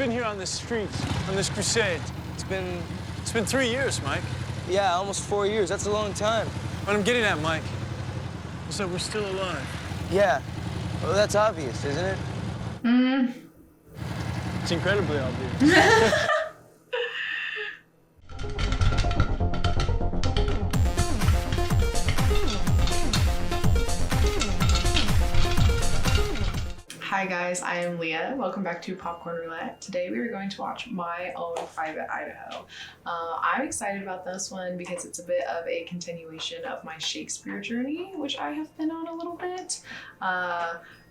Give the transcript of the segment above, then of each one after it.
been here on this street, on this crusade? It's been 3 years, Mike. Yeah, almost 4 years. That's a long time. What I'm getting at, Mike, is that we're still alive. Yeah. Well, that's obvious, isn't it? It's incredibly obvious. Hi guys, I am Leia. Welcome back to Popcorn Roulette. Today we are going to watch My Own Private Idaho. I'm excited about this one because it's a bit of a continuation of my Shakespeare journey, which I have been on a little bit.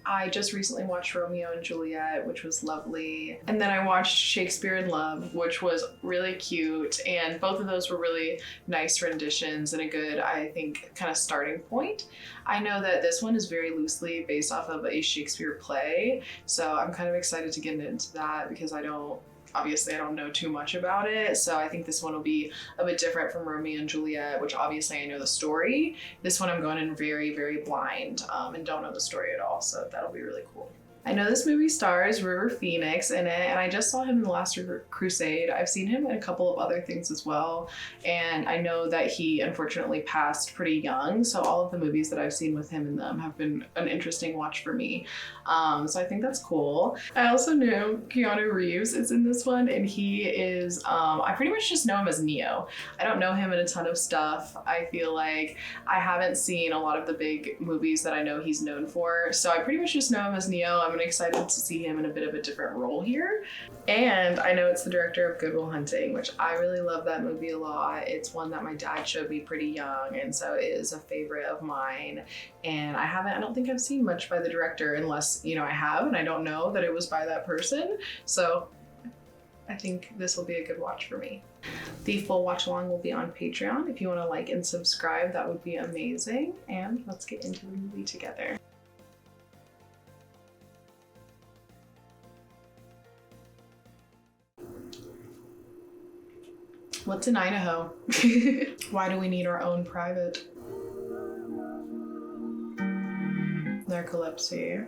I just recently watched Romeo and Juliet, which was lovely. And then I watched Shakespeare in Love, which was really cute. And both of those were really nice renditions and a good, I think, kind of starting point. I know that this one is very loosely based off of a Shakespeare play. So I'm kind of excited to get into that because obviously I don't know too much about it. So I think this one will be a bit different from Romeo and Juliet, which obviously I know the story. This one I'm going in very, very blind and don't know the story at all. So that'll be really cool. I know this movie stars River Phoenix in it, and I just saw him in The Last Crusade. I've seen him in a couple of other things as well, and I know that he unfortunately passed pretty young, so all of the movies that I've seen with him in them have been an interesting watch for me. So I think that's cool. I also know Keanu Reeves is in this one, and he is, I pretty much just know him as Neo. I don't know him in a ton of stuff. I feel like I haven't seen a lot of the big movies that I know he's known for, so I pretty much just know him as Neo. I'm excited to see him in a bit of a different role here. And I know it's the director of Good Will Hunting, which I really love that movie a lot. It's one that my dad showed me pretty young, and so it is a favorite of mine. And I don't think I've seen much by the director unless, I have, and I don't know that it was by that person. So I think this will be a good watch for me. The full watch along will be on Patreon. If you want to like and subscribe, that would be amazing. And let's get into the movie together. What's in Idaho? Why do we need our own private? Narcolepsy.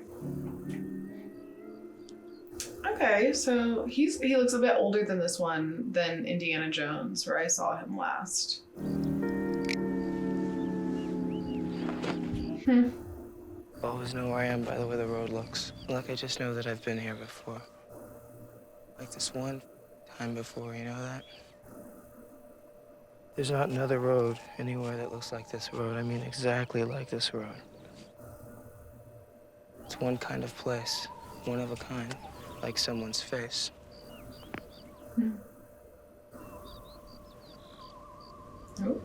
Okay, so he looks a bit older than this one, than Indiana Jones, where I saw him last. I always know where I am by the way the road looks. Like I just know that I've been here before. Like this one time before, you know that? There's not another road anywhere that looks like this road. I mean, exactly like this road. It's one kind of place, one of a kind, like someone's face. Oh.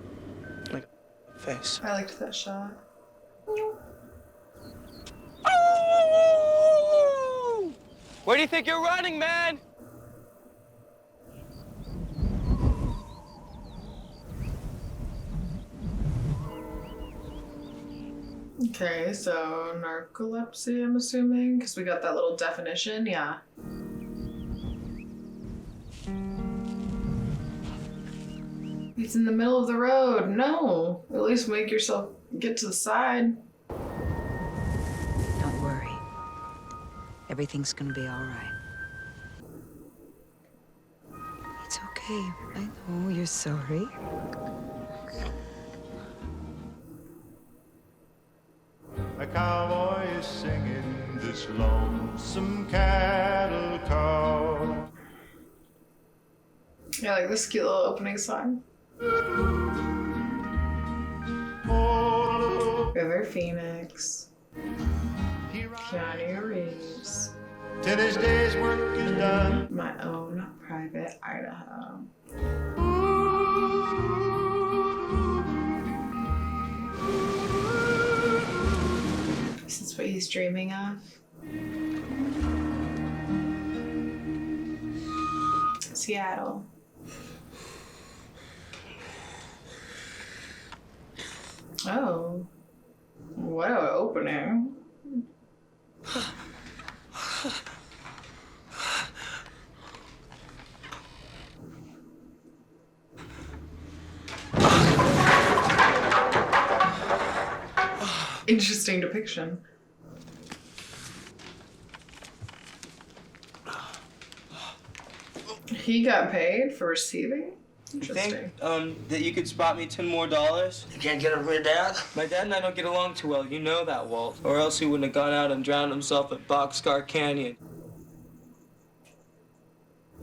Like a face. I liked that shot. Oh! Where do you think you're running, man? Okay, so narcolepsy, I'm assuming, because we got that little definition, yeah. He's in the middle of the road. No, at least make yourself get to the side. Don't worry. Everything's gonna be all right. It's okay. I know you're sorry. A cowboy is singing this lonesome cattle call. Yeah, like this cute little opening song. River Phoenix. Keanu Reeves. Till his day's work is done. My Own Private Idaho. This is what he's dreaming of. Seattle. Oh, what an opening. Interesting depiction. He got paid for receiving? You Interesting. think that you could spot me $10 more? You can't get it from your dad? My dad and I don't get along too well. You know that, Walt. Or else he wouldn't have gone out and drowned himself at Boxcar Canyon.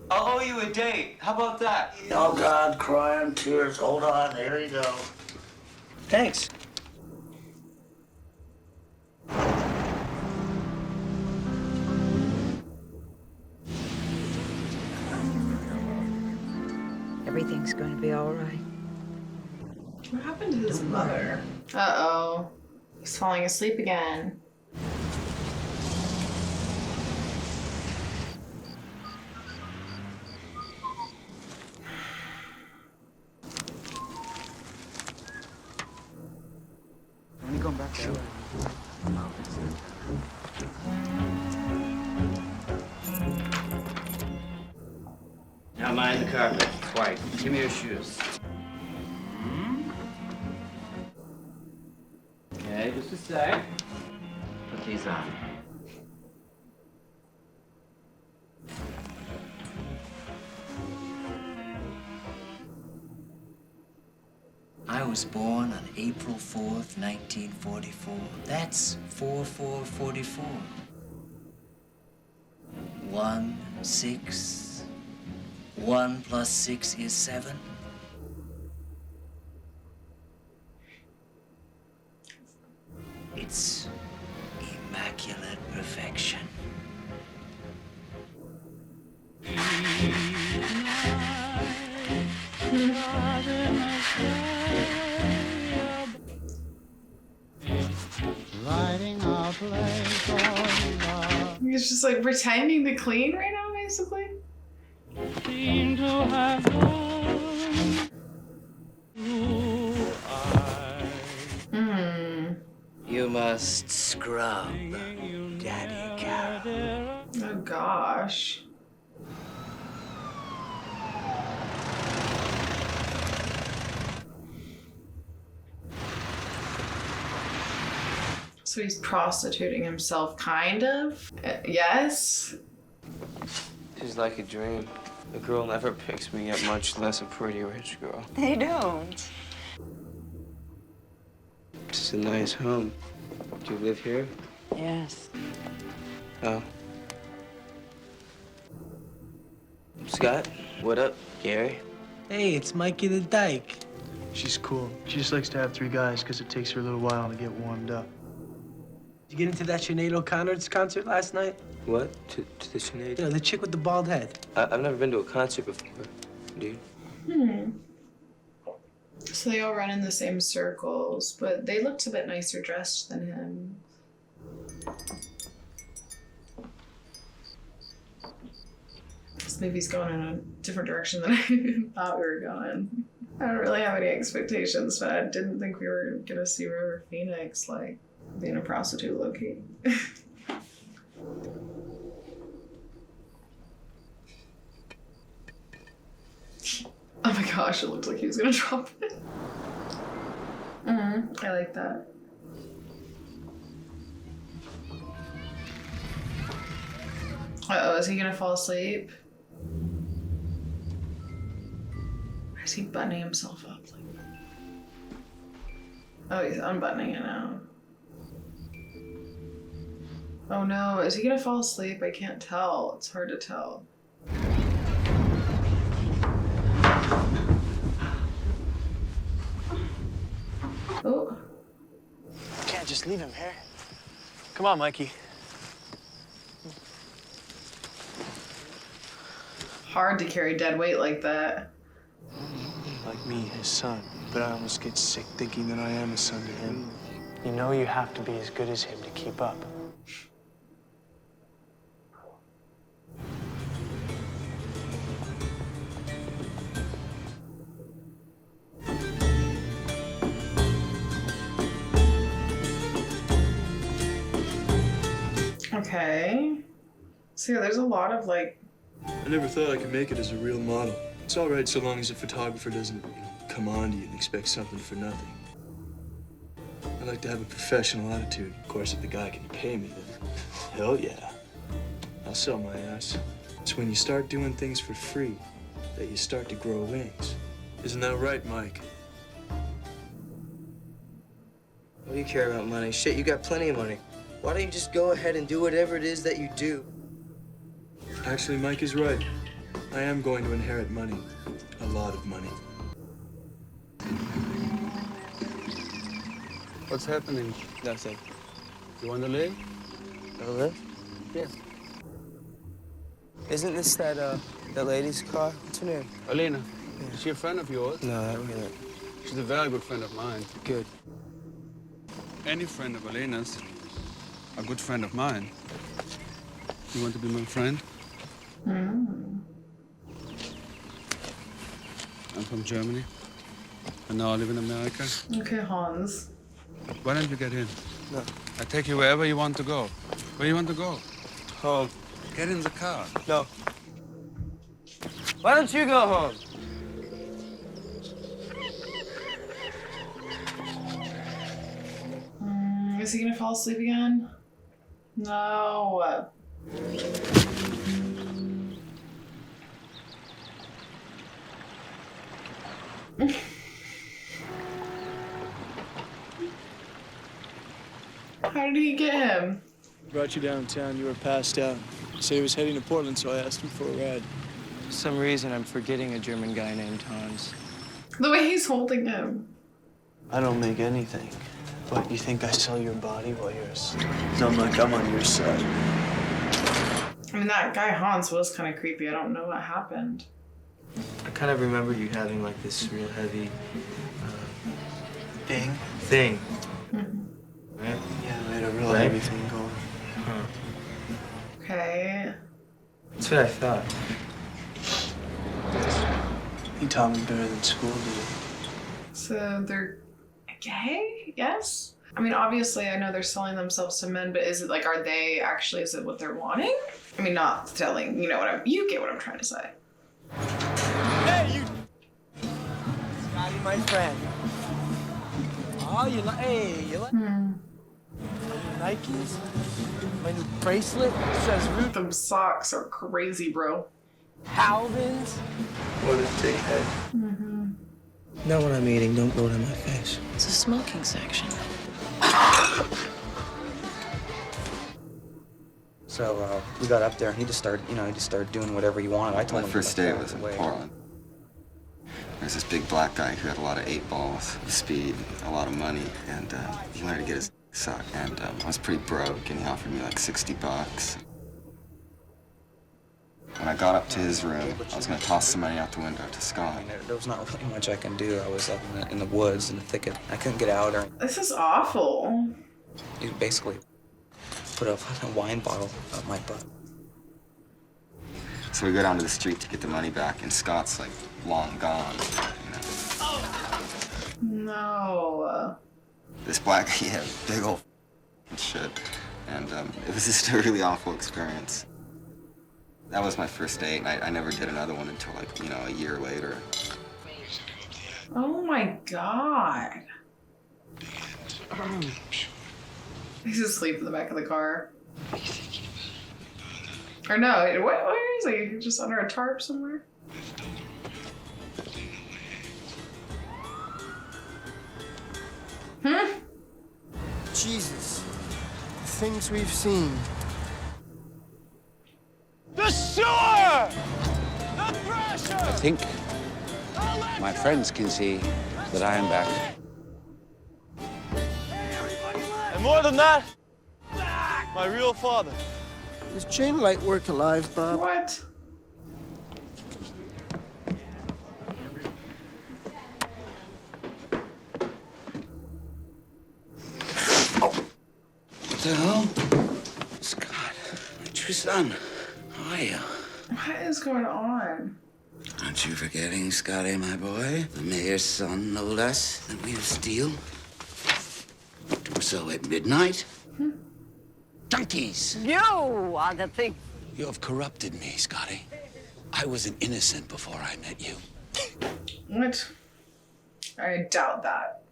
I'll owe you a date. How about that? Oh, God, crying, tears. Hold on, there you go. Thanks. Everything's going to be all right. What happened to his mother? Uh-oh. He's falling asleep again. Let me go back there. Now mind the carpet. It's white. Give me your shoes. Okay, just a sec. Put these on. I was born on April 4th, 1944. That's 4444. 1, 6. 1 plus 6 is 7. It's immaculate perfection. He's just like pretending to clean right now, basically. You must scrub, Daddy Carol. Oh gosh. So he's prostituting himself, kind of? Yes? It's like a dream. A girl never picks me up, much less a pretty rich girl. They don't. It's a nice home. Do you live here? Yes. Oh. Scott, what up, Gary? Hey, it's Mikey the Dyke. She's cool. She just likes to have 3 guys because it takes her a little while to get warmed up. Did you get into that Sinead O'Connor's concert last night? What? To the Sinead? You know, the chick with the bald head. I've never been to a concert before, dude. So they all run in the same circles, but they looked a bit nicer dressed than him. This movie's going in a different direction than I thought we were going. I don't really have any expectations, but I didn't think we were gonna see River Phoenix like being a prostitute low-key. Oh my gosh, it looked like he was gonna drop it. I like that. Uh-oh, is he gonna fall asleep? Or is he buttoning himself up like that? Oh, he's unbuttoning it now. Oh no, is he gonna fall asleep? I can't tell. It's hard to tell. Oh. Can't just leave him here. Come on, Mikey. Hard to carry dead weight like that. Like me, his son. But I almost get sick thinking that I am a son to him. You know you have to be as good as him to keep up. Okay. So yeah, there's a lot of like... I never thought I could make it as a real model. It's all right so long as a photographer doesn't come on to you and expect something for nothing. I like to have a professional attitude. Of course, if the guy can pay me, then hell yeah. I'll sell my ass. It's when you start doing things for free that you start to grow wings. Isn't that right, Mike? What do you care about money? Shit, you got plenty of money. Why don't you just go ahead and do whatever it is that you do? Actually, Mike is right. I am going to inherit money. A lot of money. What's happening? Nothing. You want to live? Wanna live? Yes. Isn't this that lady's car? What's her name? Elena. Is she a friend of yours? No, not really. She's a very good friend of mine. Good. Any friend of Elena's, a good friend of mine. You want to be my friend? I'm from Germany, and now I live in America. Okay, Hans. Why don't you get in? No. I take you wherever you want to go. Where you want to go? Home. Get in the car. No. Why don't you go home? Is he gonna fall asleep again? No. How did he get him? Brought you downtown, you were passed out. Said he was heading to Portland, so I asked him for a ride. For some reason, I'm forgetting a German guy named Hans. The way he's holding him. I don't make anything. But you think I sell your body while you're asleep? No, Mike, I'm on your side. I mean, that guy Hans was kind of creepy. I don't know what happened. I kind of remember you having like this real heavy Thing? thing. Mm-hmm. Right? Yeah, I had a real Right? heavy thing going. Huh. Okay. That's what I thought. He taught me better than school did. So they're gay? Yes? I mean, obviously, I know they're selling themselves to men, but is it like, are they actually, is it what they're wanting? I mean, not selling, you know what you get what I'm trying to say. Hey, you! Scotty, my friend. Oh, you like, hey, you like Nikes? My new bracelet says Root Them socks are crazy, bro. Halvins. What a dickhead. Not when I'm eating, don't go to my face. It's a smoking section. So we got up there, and he just started doing whatever he wanted. I told My him first to day back was in away. Portland. There's this big black guy who had a lot of 8 balls, speed, a lot of money, and he wanted to get his sucked. And I was pretty broke, and he offered me like $60. When I got up to his room, I was gonna toss some money out the window to Scott. I mean, there was not really much I can do. I was up in the woods, in the thicket. I couldn't get out, or This is awful. he basically put a fucking wine bottle up my butt. So we go down to the street to get the money back, and Scott's like long gone. You know? No. This black guy, he had big old shit, and it was just a really awful experience. That was my first date, and I never did another one until like, you know, a year later. Oh my god. He's asleep in the back of the car. Or no, where is he? Just under a tarp somewhere? Jesus. The things we've seen. The sewer! The pressure! I think my friends can see that I am back. And more than that, my real father. Does chain light work alive, Bob? What? What the hell? Scott, my true son. How are you? What is going on? Aren't you forgetting, Scotty, my boy? The mayor's son, no less, than we of steel. Do so at midnight. Junkies! You are the thing. You have corrupted me, Scotty. I was an innocent before I met you. What? I doubt that.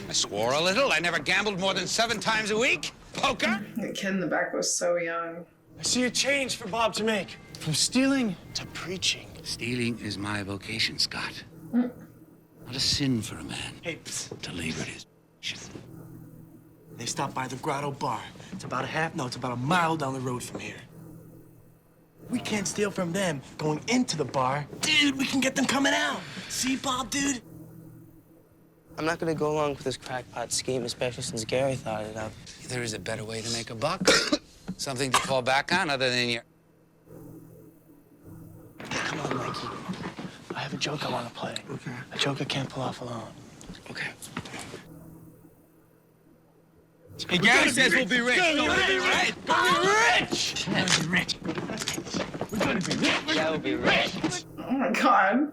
I swore a little. I never gambled more than 7 times a week. Poker. The kid in the back was so young. I see a change for Bob to make. From stealing to preaching. Stealing is my vocation, Scott. Not a sin for a man to labor his vocation. They stopped by the Grotto Bar. It's about a mile down the road from here. We can't steal from them going into the bar. Dude, we can get them coming out. See, Bob, dude? I'm not gonna go along with this crackpot scheme, especially since Gary thought it up. There is a better way to make a buck. Something to fall back on other than your... Come on, Mikey. I have a joke I want to play. Okay. A joke I can't pull off alone. Okay. Hey, Gary says we'll be rich. We'll be rich. We'll be rich. We'll be rich. We're gonna be rich. Yeah, we'll be rich. Oh my god.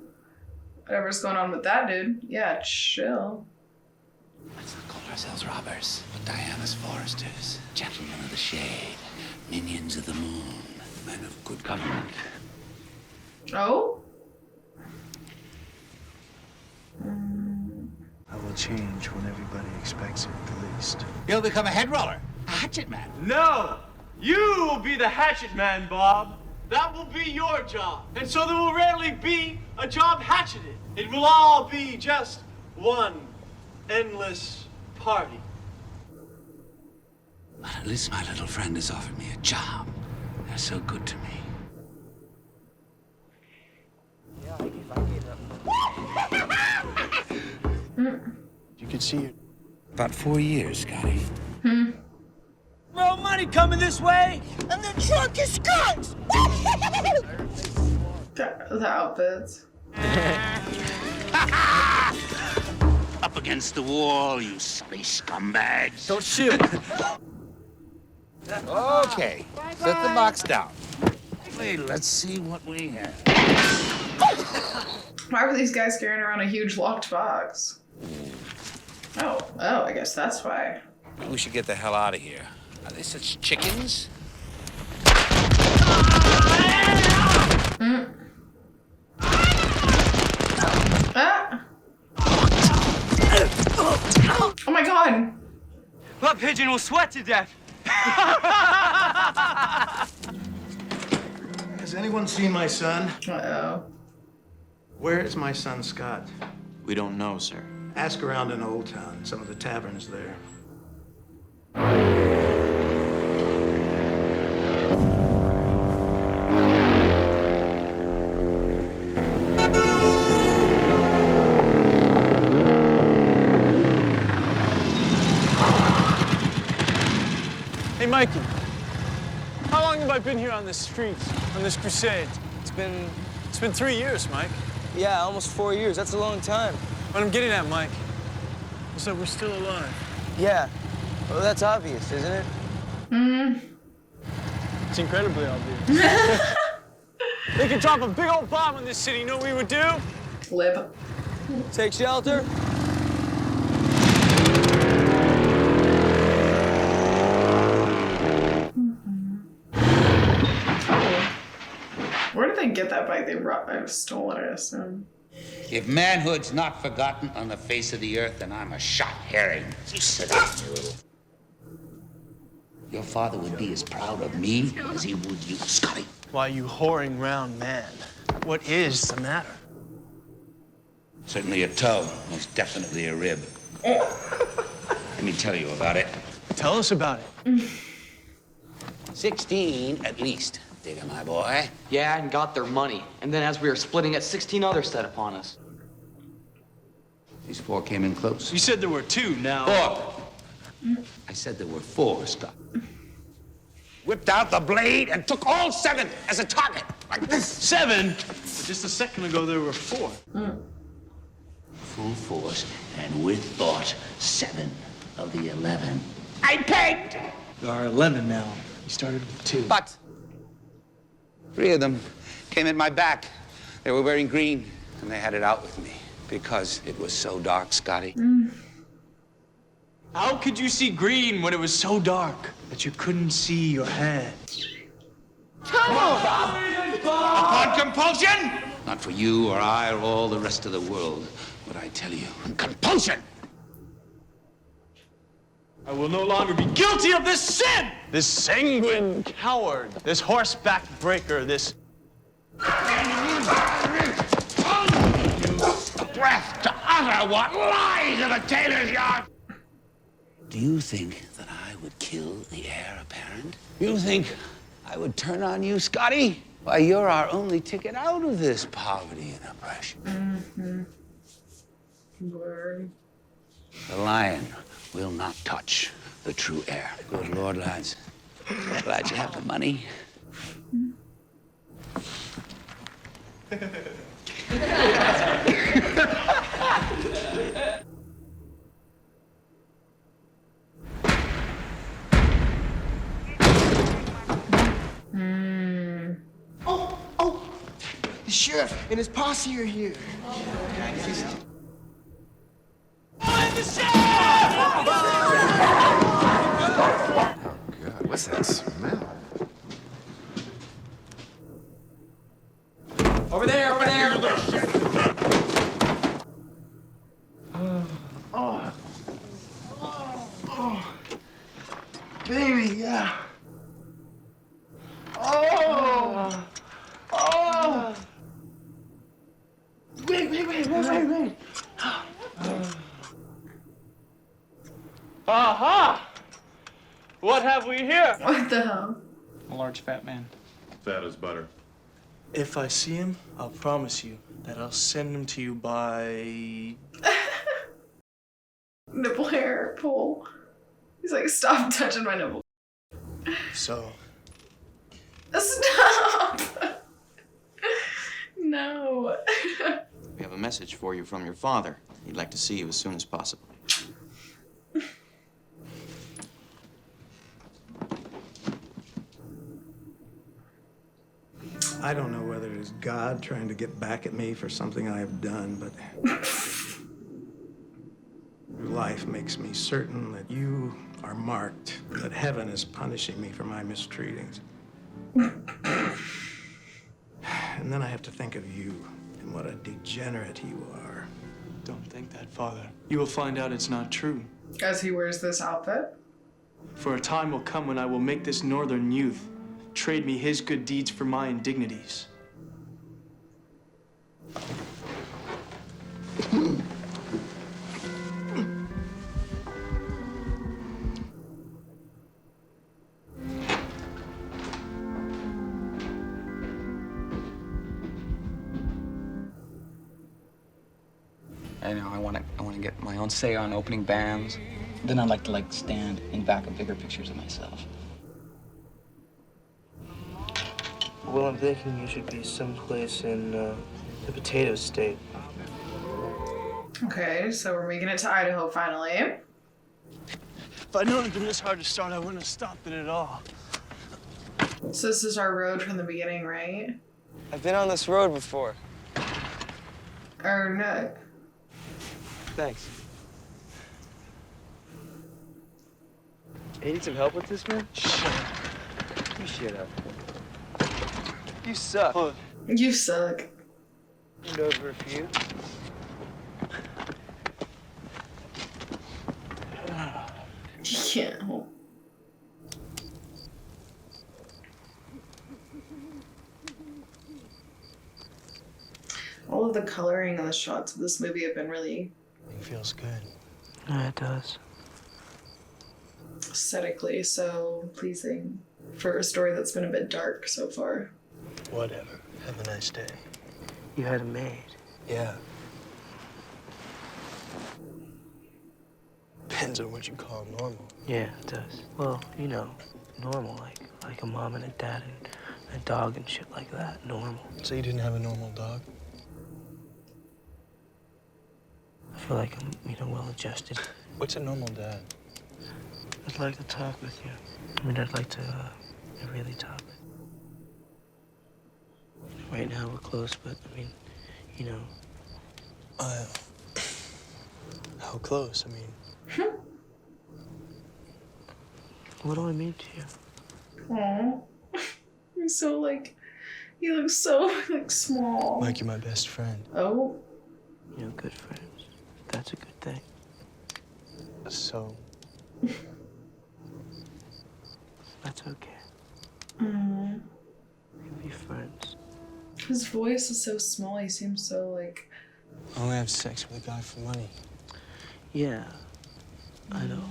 Whatever's going on with that dude. Yeah, chill. Let's not call ourselves robbers, but Diana's foresters, gentlemen of the shade, minions of the moon, men of good government. Oh? I will change when everybody expects it the least. You'll become a head roller, a hatchet man. No! You will be the hatchet man, Bob. That will be your job. And so there will rarely be a job hatcheted. It will all be just one endless party. But at least my little friend has offered me a job. They're so good to me. You could see it. About 4 years, Scotty. Bro, money coming this way, and the trunk is skunks. The outfits. Up against the wall, you silly scumbags. Don't shoot. Okay, set the box down. Wait, let's see what we have. Why were these guys carrying around a huge locked box? Oh, I guess that's why. We should get the hell out of here. Are they such chickens? Ah! Oh my god! That pigeon will sweat to death. Has anyone seen my son? Uh-oh. Where is my son, Scott? We don't know, sir. Ask around in Old Town, some of the taverns there. Hey, Mikey. How long have I been here on this street, on this crusade? It's been 3 years, Mike. Yeah, almost 4 years. That's a long time. What I'm getting at, Mike, is that we're still alive. Yeah. Well, that's obvious, isn't it? It's incredibly obvious. They could drop a big old bomb on this city. You know what we would do? Lib. Take shelter. Where did they get that bike? They stole it, I assume. If manhood's not forgotten on the face of the earth, then I'm a shot herring. You sit down, you little... Your father would be as proud of me as he would you, Scotty. Why, you whoring round man. What is the matter? Certainly a toe, most definitely a rib. Let me tell you about it. Tell us about it. 16 at least, Digger, my boy. Yeah, and got their money. And then as we were splitting it, 16 others set upon us. These 4 came in close. You said there were 2 now. 4. I said there were 4, Scott. Whipped out the blade and took all 7 as a target, like this. 7? But just a second ago, there were 4. Full force and with thought, 7 of the 11 I pegged. There are 11 now. You started with 2. But 3 of them came at my back. They were wearing green, and they had it out with me because it was so dark, Scotty. How could you see green when it was so dark? That you couldn't see your hand. Come on, Bob! Upon compulsion! Not for you or I or all the rest of the world, but I tell you, compulsion! I will no longer be guilty of this sin! This sanguine coward, this horseback breaker, this Breath to utter what lies in a tailor's yard! Do you think that I would kill the heir apparent? You think I would turn on you, Scotty? Why, you're our only ticket out of this poverty and oppression. Word. The lion will not touch the true heir. Good Lord, lads. Glad you have the money. Oh! The sheriff and his posse are here. God, what's that smell? Over there, over there. Baby, yeah. Oh! Wait. Aha! What have we here? What the hell? A large fat man. Fat as butter. If I see him, I'll promise you that I'll send him to you by... Nipple hair pull. He's like, stop touching my nipple. So... Stop! No. We have a message for you from your father. He'd like to see you as soon as possible. I don't know whether it is God trying to get back at me for something I have done, but your life makes me certain that you are marked, that heaven is punishing me for my mistreatings. And then I have to think of you and what a degenerate you are. Don't think that, Father. You will find out it's not true. As he wears this outfit? For a time will come when I will make this northern youth trade me his good deeds for my indignities. I know, I want to get my own say on opening bands. Then I'd like to stand in back of bigger pictures of myself. Well, I'm thinking you should be someplace in the potato state. Okay, so we're making it to Idaho finally. If I'd known it'd been this hard to start, I wouldn't have stopped it at all. So this is our road from the beginning, right? I've been on this road before. Or no? Thanks. Hey, need some help with this, man? Shut up. You shut up. You suck. Look. You suck. And over for you. You can't help. All of the coloring and the shots of this movie have been really... It feels good. Yeah, it does. aesthetically so pleasing for a story that's been a bit dark so far. Whatever. Have a nice day. You had a maid? Yeah. Depends on what you call normal. Yeah, it does. Well, you know, normal, like a mom and a dad and a dog and shit like that. Normal. So you didn't have a normal dog? I feel like I'm, well adjusted. What's a normal dad? I'd like to talk with you. I mean, I'd like to really talk. Right now we're close, but I mean, you know. How close? I mean. What do I mean to you? Aww. You're so you look so small. Like you're my best friend. Oh. You know, good friends. That's a good thing. So. That's okay. Mm. We can be friends. His voice is so small. He seems so like. I only have sex with a guy for money. Yeah, I know.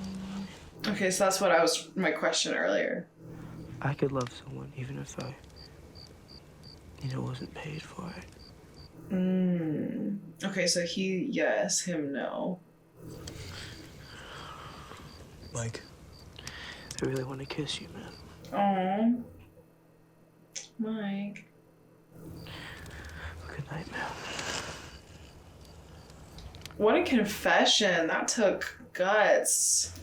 Okay, so that's what my question earlier. I could love someone even if I, wasn't paid for it. Okay, so he yes, him no. Mike, I really want to kiss you, man. Aww. Mike. Good night, man. What a confession. That took guts.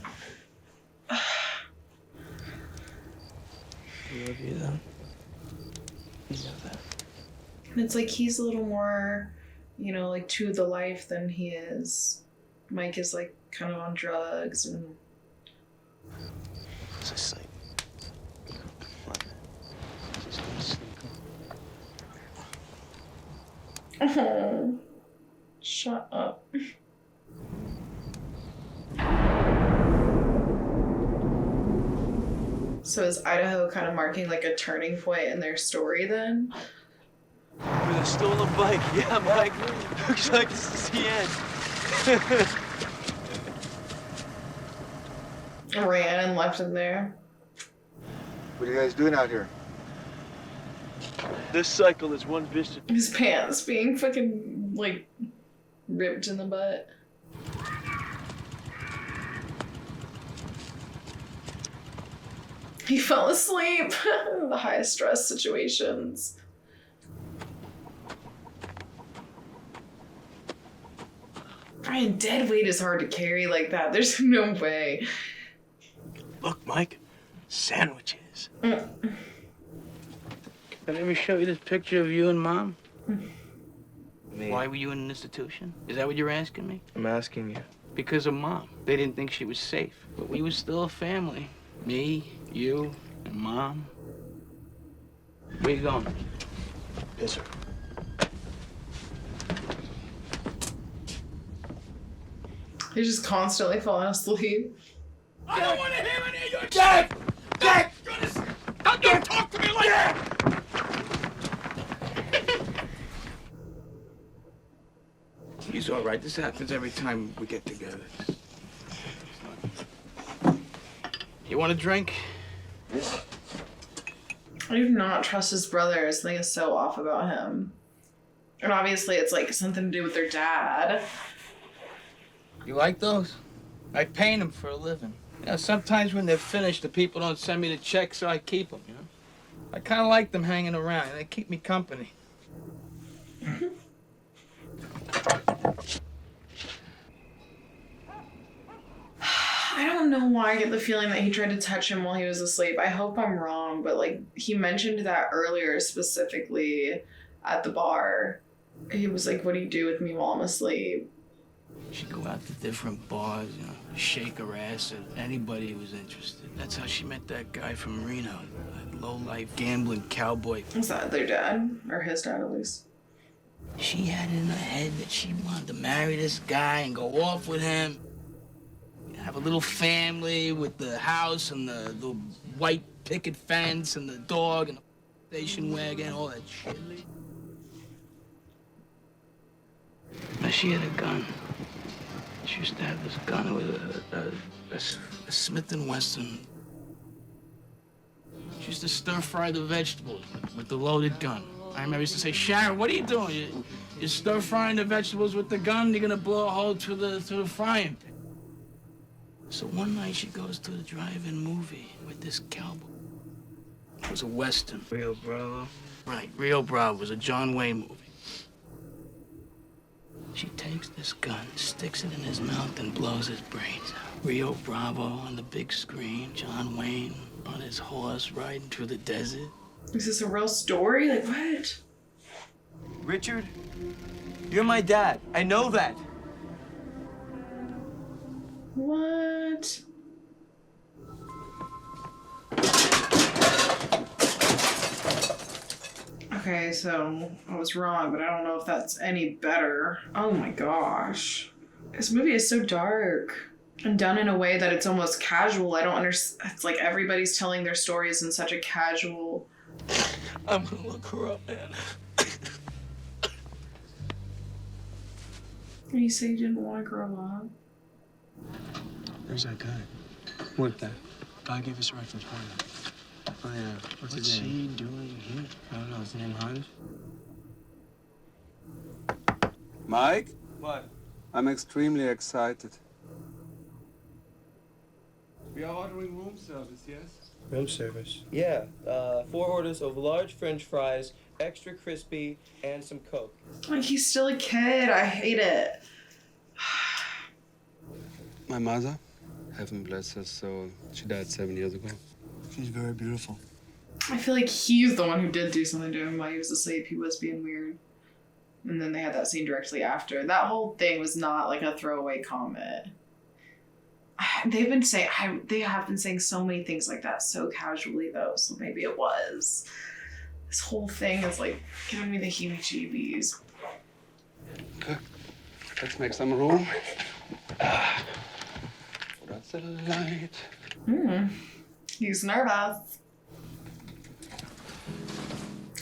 I love you, though. You know that. And it's like he's a little more, like to the life than he is. Mike is like kind of on drugs and. It's a sight. Oh, shut up. So is Idaho kind of marking like a turning point in their story then? With a stolen bike. Yeah, Mike. Looks like this is the end. Ran and left him there. What are you guys doing out here? This cycle is one vicious. His pants being fucking like ripped in the butt. He fell asleep in the high stress situations. Brian, dead weight is hard to carry like that. There's no way. Look, Mike, sandwiches. Did I ever show you this picture of you and Mom? Why were you in an institution? Is that what you're asking me? I'm asking you. Because of Mom. They didn't think she was safe. But we were still a family. Me, you, and Mom. Where you going? Pisser. He's just constantly falling asleep. I don't want to hear any of your Dad! Dad! Don't talk to me like that! He's all right. This happens every time we get together. You want a drink? I do not trust his brother. Something is so off about him. And obviously it's like something to do with their dad. You like those? I paint them for a living. Sometimes when they're finished, the people don't send me the check, so I keep them, I kind of like them hanging around. They keep me company. I don't know why I get the feeling that he tried to touch him while he was asleep. I hope I'm wrong, but like he mentioned that earlier specifically at the bar. He was like, what do you do with me while I'm asleep? She'd go out to different bars, shake her ass at anybody who was interested. That's how she met that guy from Reno, that low-life gambling cowboy. Was that their dad? Or his dad, at least? She had it in her head that she wanted to marry this guy and go off with him. Have a little family with the house and the white picket fence and the dog and the station wagon, all that shit. Now, she had a gun. She used to have this gun. It was a Smith & Wesson. She used to stir-fry the vegetables with the loaded gun. I remember used to say, Sharon, what are you doing? You're stir-frying the vegetables with the gun, you're gonna blow a hole through the frying pan. So one night she goes to the drive-in movie with this cowboy. It was a Western. Rio Bravo? Right, Rio Bravo was a John Wayne movie. She takes this gun, sticks it in his mouth, and blows his brains out. Rio Bravo on the big screen, John Wayne on his horse riding through the desert. Is this a real story? Like, what? Richard, you're my dad. I know that. What? Okay, so I was wrong, but I don't know if that's any better. Oh my gosh. This movie is so dark and done in a way that it's almost casual. I don't understand. It's like everybody's telling their stories in such a casual... I'm gonna look her up, man. You say you didn't want to grow up. There's that guy. What that? God gave us a reference point. Oh, yeah. What's What's his name? he doing here? I don't know. Is his name Hans? Mike? What? I'm extremely excited. We are ordering room service, yes? Room service? Yeah. 4 orders of large French fries, extra crispy, and some Coke. Like, he's still a kid. I hate it. My mother, heaven bless her soul, she died 7 years ago. She's very beautiful. I feel like he's the one who did do something to him while he was asleep. He was being weird. And then they had that scene directly after. That whole thing was not like a throwaway comment. They have been saying so many things like that so casually though, so maybe it was. This whole thing is like giving me the heebie-jeebies. Okay, let's make some room. That's the light. He's nervous.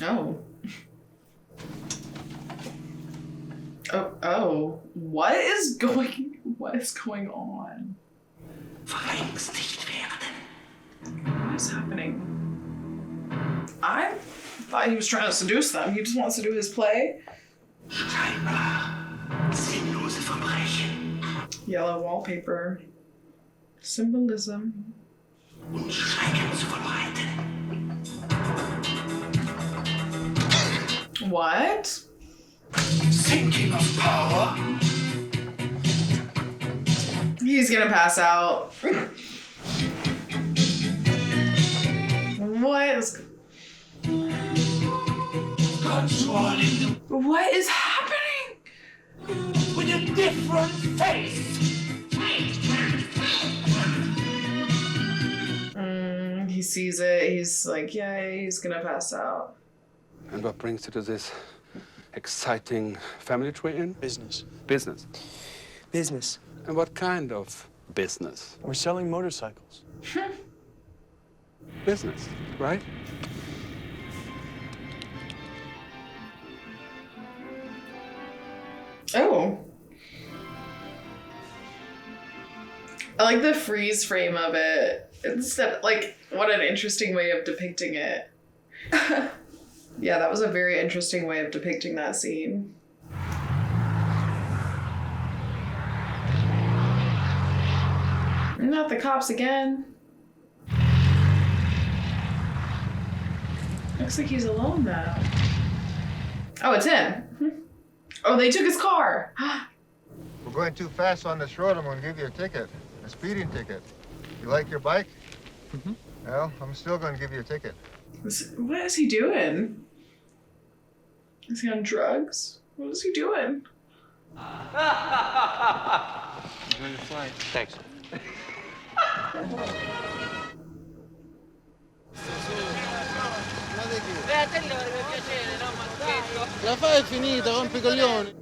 Oh. Oh. What is going on? What is happening? I thought he was trying to seduce them. He just wants to do his play. Yellow wallpaper. Symbolism. What? Sinking of power. He's gonna pass out. What is happening? With a different face. He sees it. He's like, yeah, he's gonna pass out. And what brings you to this exciting family tree in? Business. Business. Business. And what kind of business? We're selling motorcycles. Business, right? Oh. I like the freeze frame of it. Instead, like, what an interesting way of depicting it. Yeah, that was a very interesting way of depicting that scene. Not the cops again. Looks like he's alone now. Oh, it's him. Oh, they took his car. We're going too fast on this road. I'm going to give you a ticket, a speeding ticket. You like your bike? Mm-hmm. Well, I'm still going to give you a ticket. What is he doing? Is he on drugs? What is he doing? Enjoy your flight. Thanks. La fai è finita, rompi i coglioni.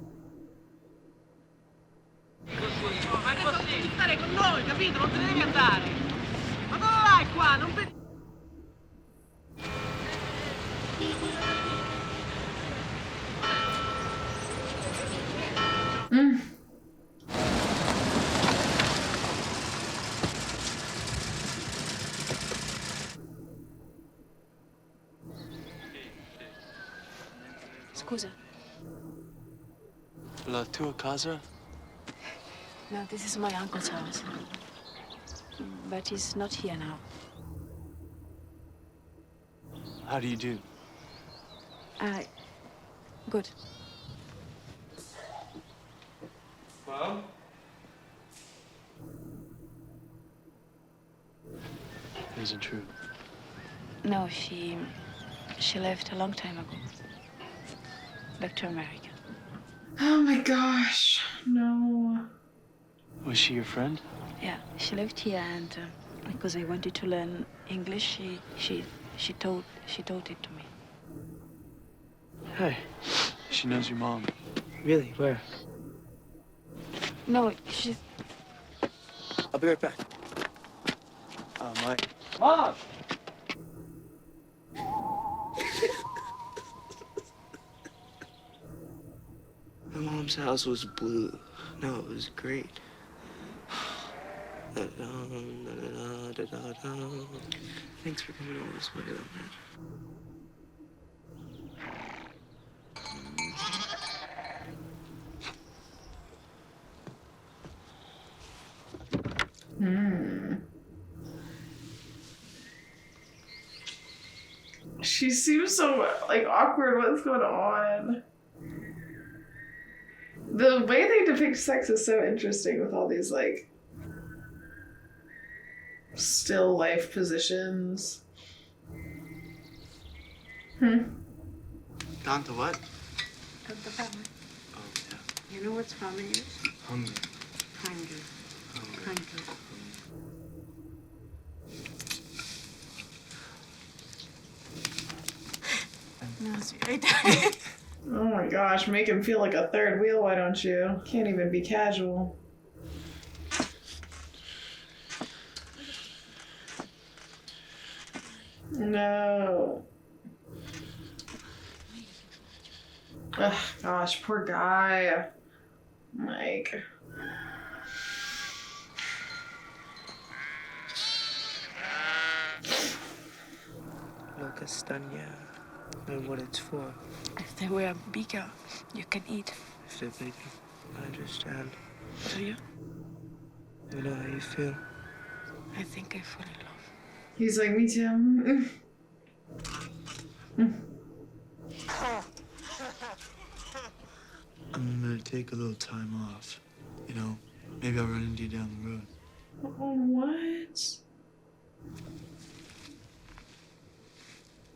Ma adesso devi stare con noi, capito? Non te ne devi andare. Ma dove vai qua? Non vedi? Scusa. La tua casa? No, this is my uncle's house. But he's not here now. How do you do? Good. Mom? It isn't true. No, she left a long time ago. Back to America. Oh my gosh, no. Was she your friend? Yeah, she lived here, and because I wanted to learn English, she told it to me. Hey, she knows your mom. Really? Where? No, she's... I'll be right back. Mike. Mom! My mom Mom's house was blue. No, it was great. Thanks for coming all this way, though, man. She seems so, like, awkward. What's going on? The way they depict sex is so interesting with all these, like, still life positions. Tanta what? Tanta fame. Oh, yeah. You know what's famine is? Hungry. Hungry. Hungry. Oh my gosh, make him feel like a third wheel, why don't you? Can't even be casual. No. Ugh, gosh, poor guy. Like. No castagna. Know what it's for. If they were bigger, you can eat. If they're big, I understand. Do you? I know how you feel. I think I fall in love. He's like, me too. I'm gonna take a little time off. You know, maybe I'll run into you down the road. Oh, what?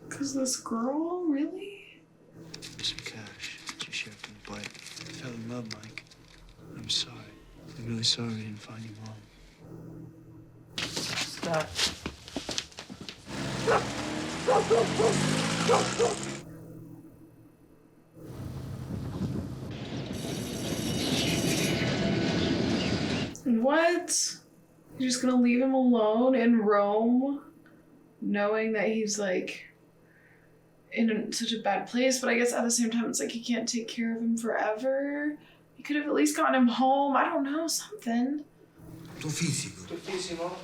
Cause this girl, really? Some cash that you shared from the bike. I fell in love, Mike. I'm sorry. I'm really sorry I didn't find you mom. Stop. What? You're just gonna leave him alone in Rome, knowing that he's like in such a bad place, but I guess at the same time it's like he can't take care of him forever. You could have at least gotten him home. I don't know, something. Tuo fisico. Tuffissimo.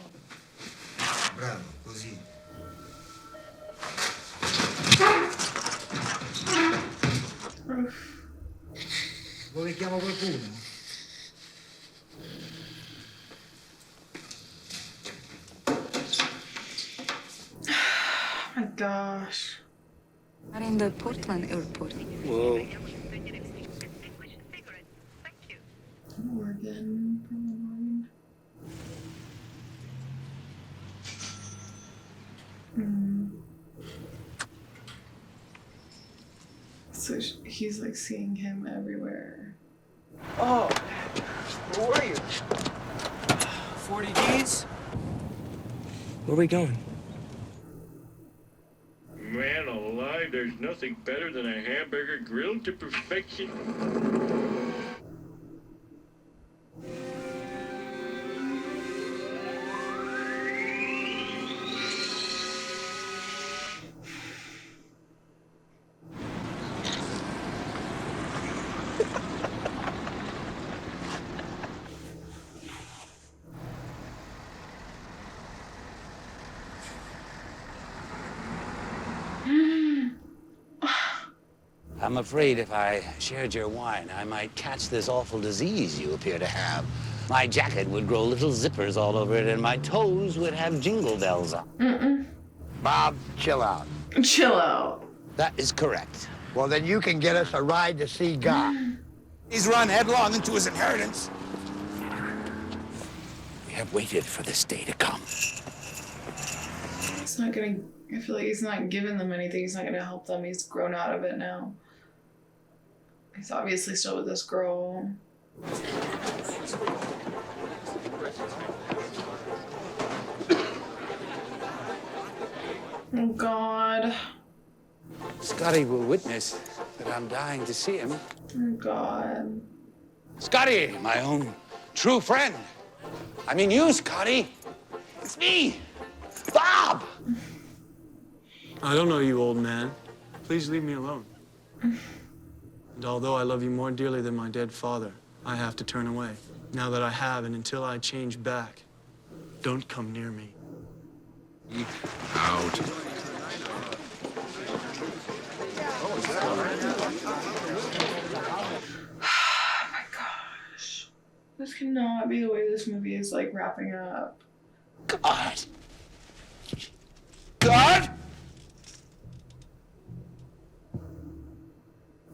Bravo, così. Vuoi che chiamo qualcuno? Oh my gosh. Are in the Portland airport. Whoa. Morgan. So he's like seeing him everywhere. Oh, where were you? 40 Gs? Where are we going? Man alive, there's nothing better than a hamburger grilled to perfection. I'm afraid if I shared your wine, I might catch this awful disease you appear to have. My jacket would grow little zippers all over it, and my toes would have jingle bells on. Bob, chill out. Chill out. That is correct. Well, then you can get us a ride to see God. He's run headlong into his inheritance. We have waited for this day to come. It's not gonna, I feel like he's not giving them anything. He's not gonna help them. He's grown out of it now. He's obviously still with this girl. Oh God. Scotty will witness that I'm dying to see him. Oh God. Scotty, my own true friend. I mean you, Scotty. It's me, Bob. I don't know you, old man. Please leave me alone. And although I love you more dearly than my dead father, I have to turn away. Now that I have, and until I change back, don't come near me. Out. Oh my gosh. This cannot be the way this movie is like wrapping up. God! God!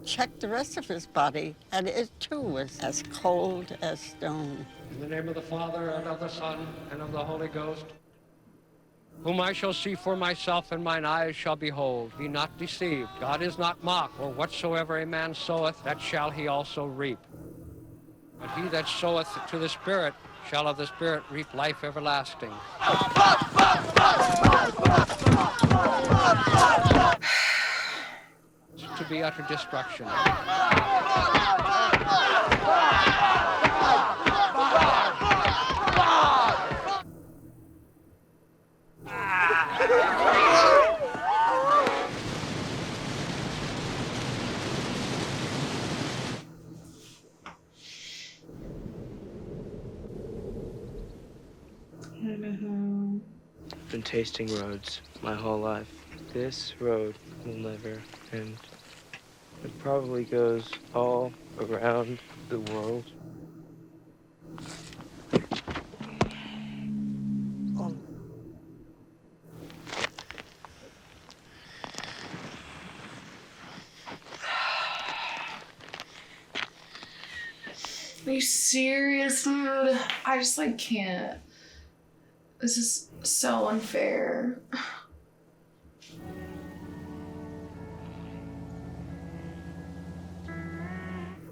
Checked the rest of his body, and it too was as cold as stone. In the name of the Father, and of the Son, and of the Holy Ghost, whom I shall see for myself, and mine eyes shall behold. Be not deceived. God is not mocked, for whatsoever a man soweth, that shall he also reap. But he that soweth to the Spirit shall of the Spirit reap life everlasting. To be utter destruction. I've been tasting roads my whole life. This road will never end. It probably goes all around the world. Are you serious, dude? I just like can't. This is so unfair.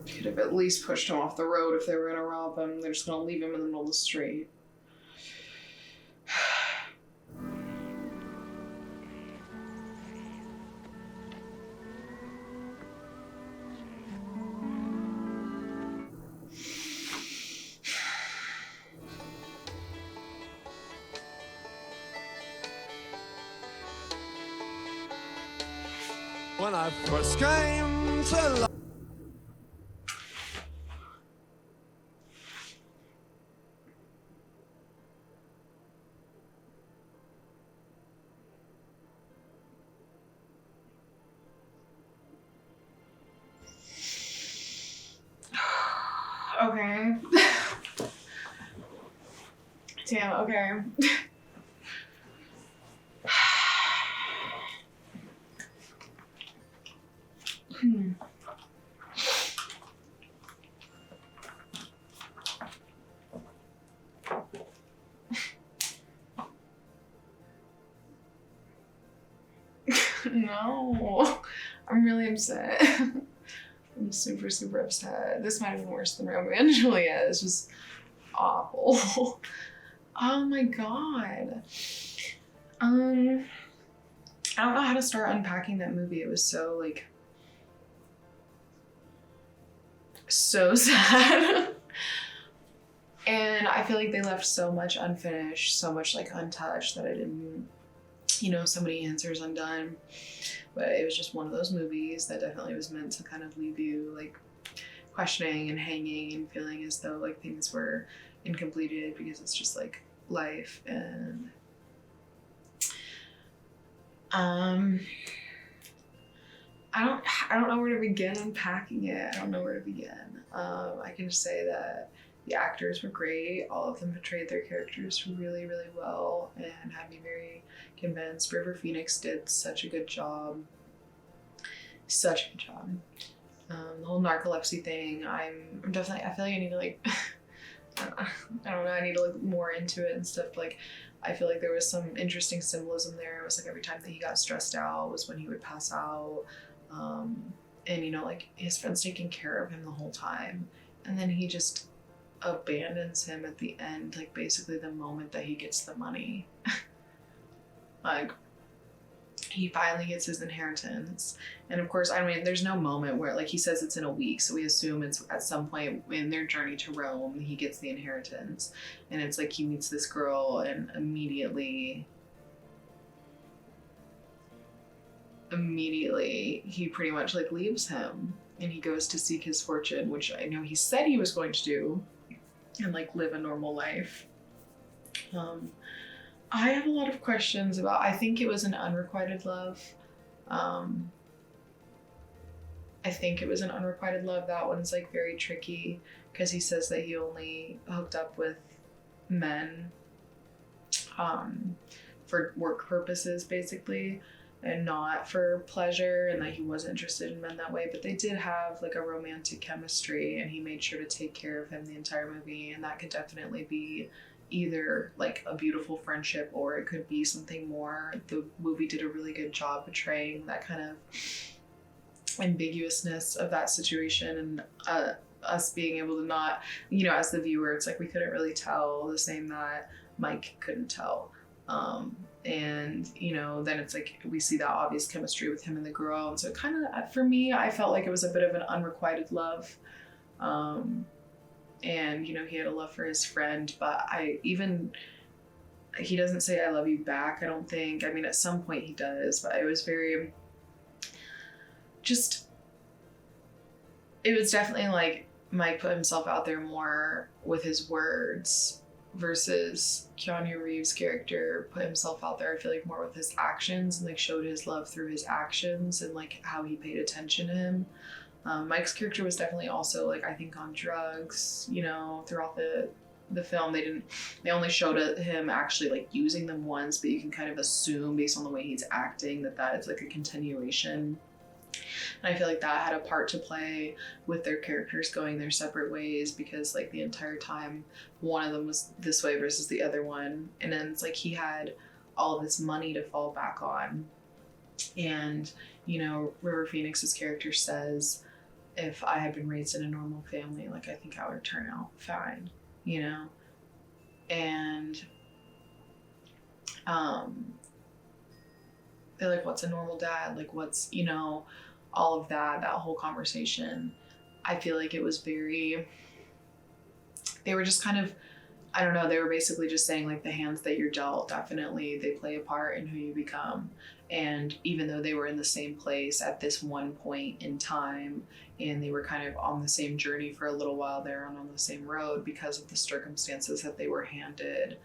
Could have at least pushed him off the road if they were gonna rob him. They're just gonna leave him in the middle of the street. When I first came to life. Okay. Damn, okay. No, I'm really upset. I'm super, super upset. This might have been worse than Romeo and Juliet. It's just awful. Oh my god. I don't know how to start unpacking that movie. It was so like so sad. And I feel like they left so much unfinished, so much like untouched that I didn't, you know, so many answers undone. But it was just one of those movies that definitely was meant to kind of leave you like questioning and hanging and feeling as though like things were incompleted, because it's just like life. And I don't know where to begin unpacking it. I don't know where to begin. I can just say that the actors were great. All of them portrayed their characters really, really well and had me very convinced. River Phoenix did such a good job. Such a good job. The whole narcolepsy thing, I'm definitely, I feel like I need to like, I don't know, I need to look more into it and stuff. Like, I feel like there was some interesting symbolism there. It was like every time that he got stressed out was when he would pass out. And you know, like his friend's taking care of him the whole time. And then he just abandons him at the end, like basically the moment that he gets the money. Like, he finally gets his inheritance. And of course, I mean, there's no moment where, like, he says it's in a week, so we assume it's at some point in their journey to Rome, he gets the inheritance. And it's like he meets this girl and immediately he pretty much like leaves him. and he goes to seek his fortune, which I know he said he was going to do, and like live a normal life. I have a lot of questions about, I think it was an unrequited love. I think it was an unrequited love. That one's like very tricky because he says that he only hooked up with men for work purposes basically, and not for pleasure, and that he wasn't interested in men that way, but they did have like a romantic chemistry, and he made sure to take care of him the entire movie, and that could definitely be either like a beautiful friendship or it could be something more. The movie did a really good job portraying that kind of ambiguousness of that situation, and us being able to not, you know, as the viewer, it's like we couldn't really tell, the same that Mike couldn't tell. And you know, then it's like we see that obvious chemistry with him and the girl, and so kind of, for me, I felt like it was a bit of an unrequited love. And you know, he had a love for his friend, but he doesn't say I love you back, I don't think. I mean, at some point he does, but it was very just, it was definitely like Mike put himself out there more with his words versus Keanu Reeves' character put himself out there, I feel like, more with his actions, and like showed his love through his actions and like how he paid attention to him. Mike's character was definitely also like, I think, on drugs, you know, throughout the film. They only showed him actually like using them once, but you can kind of assume based on the way he's acting that is like a continuation. And I feel like that had a part to play with their characters going their separate ways, because like the entire time one of them was this way versus the other one, and then it's like he had all of this money to fall back on. And you know, River Phoenix's character says, if I had been raised in a normal family, like I think I would turn out fine, you know. And they're like, what's a normal dad, like what's, you know, all of that whole conversation. I feel like it was very, they were just kind of, I don't know, they were basically just saying like the hands that you're dealt, definitely they play a part in who you become. And even though they were in the same place at this one point in time, and they were kind of on the same journey for a little while there and on the same road because of the circumstances that they were handed,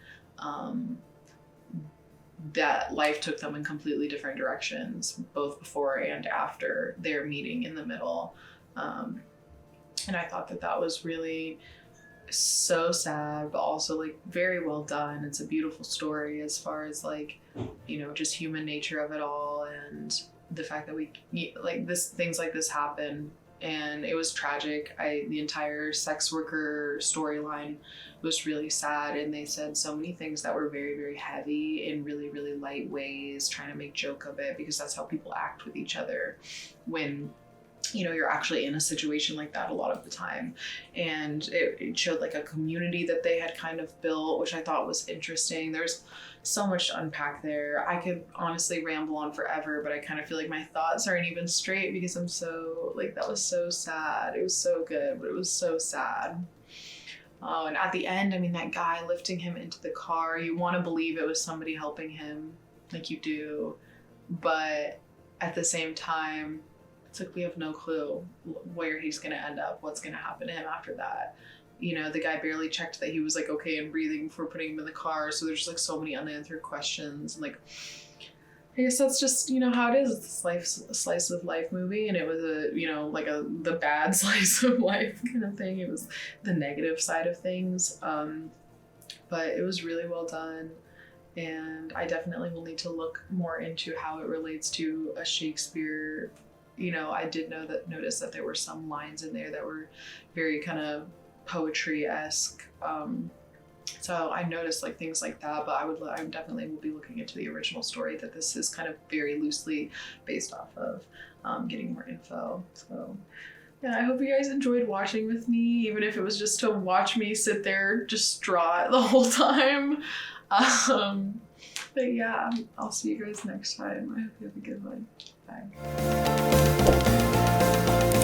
that life took them in completely different directions, both before and after their meeting in the middle. And I thought that was really so sad, but also like very well done. It's a beautiful story as far as like, you know, just human nature of it all, and the fact that we like things like this happen. And it was tragic. The entire sex worker storyline was really sad, and they said so many things that were very, very heavy in really, really light ways, trying to make joke of it, because that's how people act with each other when, you know, you're actually in a situation like that a lot of the time. And it showed like a community that they had kind of built, which I thought was interesting. There's so much to unpack there. I could honestly ramble on forever, but I kind of feel like my thoughts aren't even straight because I'm so, like, that was so sad. It was so good, but it was so sad. Oh, and at the end, I mean, that guy lifting him into the car, you want to believe it was somebody helping him, like you do, but at the same time, it's like we have no clue where he's going to end up, what's going to happen to him after that. You know, the guy barely checked that he was like okay and breathing before putting him in the car, so there's like so many unanswered questions. And like, I guess that's just, you know, how it is. It's a slice of life movie, and it was a, you know, like the bad slice of life kind of thing. It was the negative side of things, but it was really well done. And I definitely will need to look more into how it relates to a Shakespeare. You know, I did notice that there were some lines in there that were very kind of poetry-esque. So I noticed like things like that, but I definitely will be looking into the original story that this is kind of very loosely based off of, getting more info. So yeah, I hope you guys enjoyed watching with me, even if it was just to watch me sit there distraught the whole time. But yeah, I'll see you guys next time. I hope you have a good one. Bye.